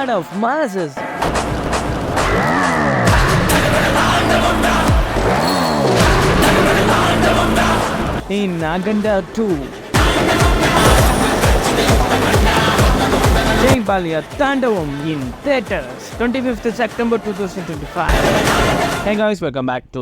god of masses. In Agenda 2, Jai Balaya Tandavam in theaters, 25th September 2025. Hey guys, welcome back to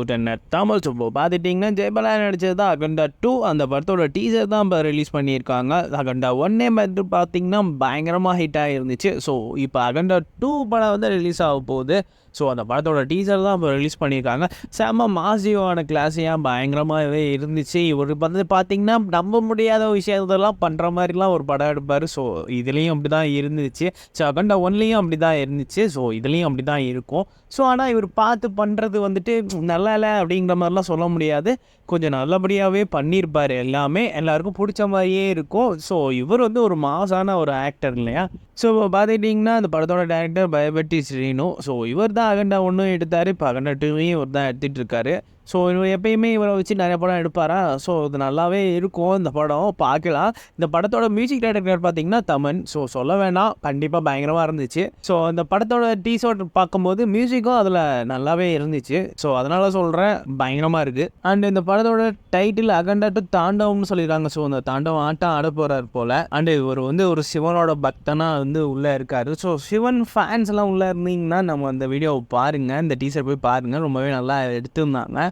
Tamil Subo. பார்த்துட்டிங்கன்னா ஜெய் பாலையா நடிச்சது தான் அகண்டா 2. அந்த படத்தோட teaser தான் இப்போ ரிலீஸ் பண்ணியிருக்காங்க. அகண்டா 1 வந்து பார்த்தீங்கன்னா பயங்கரமாக ஹிட்டாக இருந்துச்சு. ஸோ இப்போ அகண்டா 2 படம் வந்து ரிலீஸ் ஆக போகுது. ஸோ அந்த படத்தோட டீசர் தான் இப்போ ரிலீஸ் பண்ணியிருக்காங்க. செம்ம மாசிவான கிளாஸையாக பயங்கரமாகவே இருந்துச்சு. இவர் வந்து பார்த்திங்கன்னா நம்ப முடியாத விஷயத்தெல்லாம் பண்ணுற மாதிரிலாம் ஒரு படம் எடுப்பார். ஸோ இதுலேயும் அப்படி தான் இருந்துச்சு. ஸோ அகண்டா 1லேயும் அப்படி தான் இருந்துச்சு. ஸோ இதுலேயும் அப்படி தான் இருக்கும். ஸோ ஆனால் இவர் பார்த்து பண்ணுறது வந்துட்டு நல்லா இல்லை அப்படிங்கிற மாதிரிலாம் சொல்ல முடியாது. கொஞ்சம் நல்லபடியாகவே பண்ணியிருப்பார். எல்லாமே எல்லாருக்கும் பிடிச்ச மாதிரியே இருக்கும். ஸோ இவர் வந்து ஒரு மாசான ஒரு ஆக்டர் இல்லையா. ஸோ இப்போ பார்த்துட்டிங்கன்னா அந்த படத்தோட டேரக்டர் பயபட்டி ஸ்ரீனு. ஸோ இவர் தான் அகண்டா 1 எடுத்தார். இப்போ அகண்டா 2வையும் இவர் தான் எடுத்துகிட்டு இருக்காரு. ஸோ இவர் எப்பயுமே இவரை வச்சு நிறைய படம் எடுப்பாரா. ஸோ இது நல்லாவே இருக்கும். இந்த படம் பார்க்கலாம். இந்த படத்தோட மியூசிக் டைரக்டர் பார்த்தீங்கன்னா தமன். ஸோ சொல்ல வேணாம், கண்டிப்பாக பயங்கரமாக இருந்துச்சு. ஸோ அந்த படத்தோட டீசர் பார்க்கும்போது மியூசிக்கும் அதில் நல்லாவே இருந்துச்சு. ஸோ அதனால் சொல்கிறேன் பயங்கரமாக இருக்குது. அண்ட் இந்த படத்தோட டைட்டில் அகண்டா 2 தாண்டவம்னு சொல்லிடுறாங்க. ஸோ அந்த தாண்டவம் ஆட்டம் ஆட போகிறார் போல். அண்டு இவர் வந்து ஒரு சிவனோட பக்தனாக வந்து உள்ளே இருக்கார். ஸோ சிவன் ஃபேன்ஸ் எல்லாம் உள்ளே இருந்தீங்கன்னா நம்ம அந்த வீடியோவை பாருங்கள், இந்த டீசர் போய் பாருங்கள். ரொம்பவே நல்லா எடுத்திருந்தாங்க.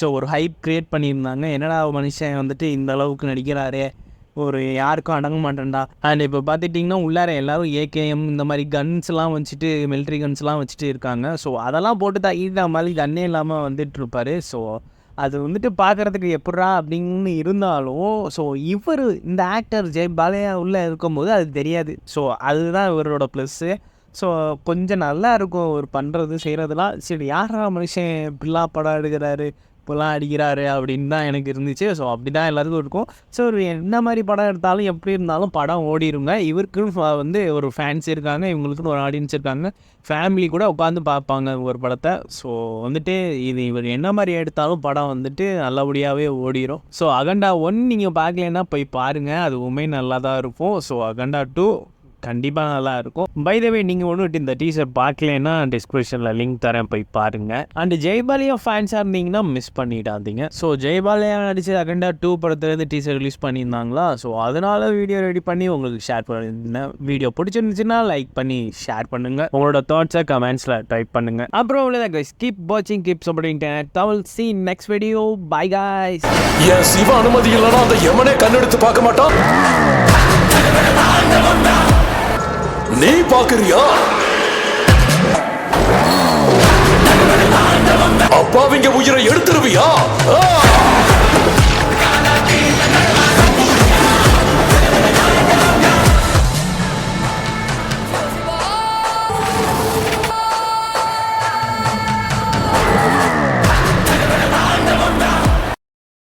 ஸோ ஒரு ஹைப் க்ரியேட் பண்ணியிருந்தாங்க. என்னடா மனுஷன் வந்துட்டு இந்த அளவுக்கு நடிக்கிறாரே, ஒரு யாருக்கும் அடங்க மாட்டேன்டா. அண்ட் இப்போ பார்த்துட்டிங்கன்னா உள்ளார எல்லோரும் ஏகேஎம் இந்த மாதிரி கன்ஸ்லாம் வச்சுட்டு மிலிட்ரி கன்ஸ்லாம் வச்சுட்டு இருக்காங்க. ஸோ அதெல்லாம் போட்டு தான் இந்த மாதிரி கன்னே இல்லாமல் வந்துட்டுருப்பார். ஸோ அது வந்துட்டு பார்க்குறதுக்கு எப்படா அப்படின்னு இருந்தாலும் ஸோ இவர் இந்த ஆக்டர் ஜெய் பாலையா உள்ளே இருக்கும்போது அது தெரியாது. ஸோ அதுதான் இவரோட ப்ளஸ்ஸு. ஸோ கொஞ்சம் நல்லா இருக்கும் ஒரு பண்ணுறது செய்கிறதுலாம். சரி யாரா மனுஷன் இப்படிலாம் படம் எடுக்கிறாரு, இப்போலாம் அடிக்கிறாரு அப்படின்னு தான் எனக்கு இருந்துச்சு. ஸோ அப்படி தான் எல்லாருக்கும் இருக்கும். ஸோ ஒரு என்ன மாதிரி படம் எடுத்தாலும் எப்படி இருந்தாலும் படம் ஓடிடுங்க. இவருக்குன்னு வந்து ஒரு ஃபேன்ஸ் இருக்காங்க, இவங்களுக்குன்னு ஒரு ஆடியன்ஸ் இருக்காங்க, ஃபேமிலி கூட உட்காந்து பார்ப்பாங்க ஒரு படத்தை. ஸோ வந்துட்டு இது இவர் என்ன மாதிரி எடுத்தாலும் படம் வந்துட்டு நல்லபடியாகவே ஓடிடும். ஸோ அகண்டா 1 நீங்கள் பார்க்கலன்னா போய் பாருங்கள், அதுவுமே நல்லா தான் இருக்கும். ஸோ அகண்டா 2 கண்டிப்பாக நல்லா இருக்கும். பை த வே நீங்கள் ஒன்றும் இந்த டீசர் பார்க்கலன்னா டிஸ்கிரிப்ஷனில் லிங்க் தரேன், போய் பாருங்கள். அண்ட் ஜெய் பாலையா ஃபேன்ஸாக இருந்தீங்கன்னா மிஸ் பண்ணிடாதீங்க. ஸோ ஜெய் பாலையா நடிச்சு அகண்டா 2 படத்துலேருந்து டீசர் ரிலீஸ் பண்ணியிருந்தாங்களா. ஸோ அதனால் வீடியோ ரெடி பண்ணி உங்களுக்கு ஷேர் பண்ணியிருந்தேன். வீடியோ பிடிச்சிருந்துச்சுன்னா லைக் பண்ணி ஷேர் பண்ணுங்கள். உங்களோட தாட்ஸை கமெண்ட்ஸில் டைப் பண்ணுங்கள். அப்புறம் அவ்வளோதான் கைஸ், கீப் வாட்சிங், keep supporting Tamil. see next video. bye guys. என் சிவ அனுமதி இல்லைனா அந்த யமனே கண்ணெடுத்து பார்க்க மாட்டான். நீ பாக்குறியா? அப்பாவிங்க உயிரை எடுத்துருவியா?